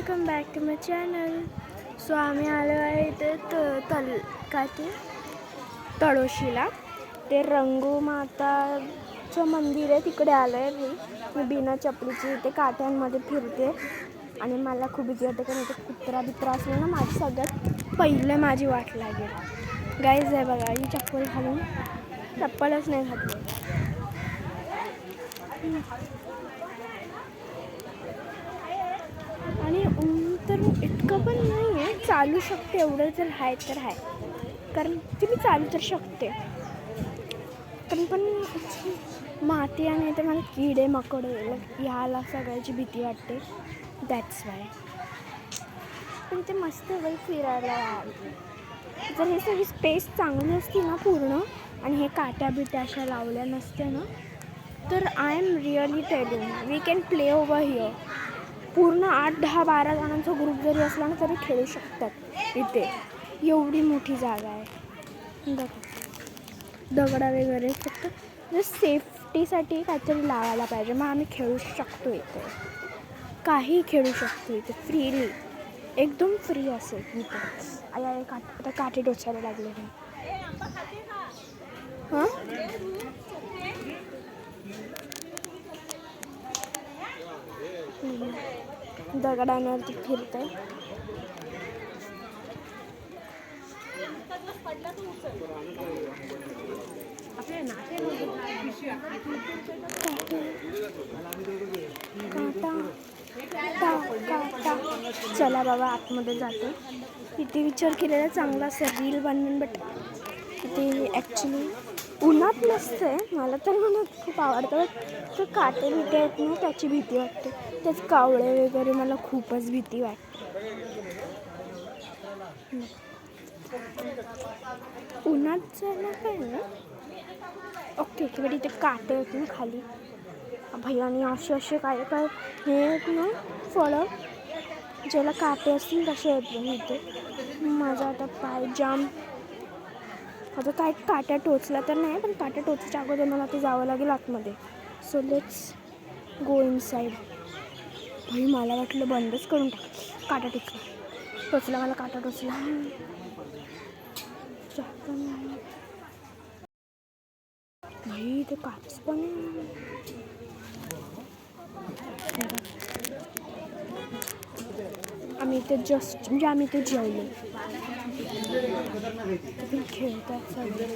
Welcome back to my channel. So आम्ही आलो आहे इथे तळोशीला. ते रंगूमाताचं मंदिर आहे, तिकडे आलो आहे मी बिना चपलीची. इथे काट्यांमध्ये फिरते आणि मला खूप भीती वाटते, कारण इथे कुत्रा बित्रा असले ना माझी सगळ्यात पहिले माझी वाट लागेल. गाईज आहे बघा, ही चप्पल घालून चप्पलच नाही घातली. आणि तर इतकं पण नाही आहे, चालू शकते एवढं जर आहे तर आहे, कारण की मी चालू तर शकते. पण माती आणि ते मला किडे मकोडे ह्याला सगळ्याची भीती वाटते. That's why. पण ते मस्त वेळ फिरायला. जर हे सगळी स्पेस चांगली असती ना पूर्ण, आणि हे काट्या बिट्या अशा लावल्या नसत्या ना, तर I am really telling we can play over here. पूर्ण 8, 10, 12 जणांचा ग्रुप जरी असला ना तरी खेळू शकतात इथे. एवढी मोठी जागा आहे. दगडा वगैरे फक्त जस्ट सेफ्टीसाठी काहीतरी लावायला पाहिजे, मग आम्ही खेळू शकतो इथे. काही खेळू शकतो इथे फ्रीली, एकदम फ्री असेल इथे. आता काठी टोचायला लागले नाही. हां दगडांवरती फिरत आहे. चला बाबा आतमध्ये जातो. इथे विचार केलेला चांगला असं रील बनवून, बट इथे ॲक्च्युली उन्हात नसते. मला तर उन्हात खूप आवडतं, बट ते काटे बिटे आहेत ना त्याची भीती वाटते. तेच कावळे वगैरे मला खूपच भीती वाटते. उन्हात जायला काय ना ओके बट इथे काटे आहेत ना खाली भैयानी असे काय काय हे आहेत ना फळं ज्याला काटे असतील तसे आहेत इथे. माझा आता पाय जाम, आता काय काट्या टोचला तर नाही, पण काट्या टोचायच्या अगोदर मला ते जावं लागेल आतमध्ये. So let's go inside. भाई मला वाटलं बंदच करून टाक. काटा टोचला मला, काटा टोचला. भाई ते काच पण आम्ही इथे जस्ट म्हणजे आम्ही इथे जेवलो. खेळतात सगळे.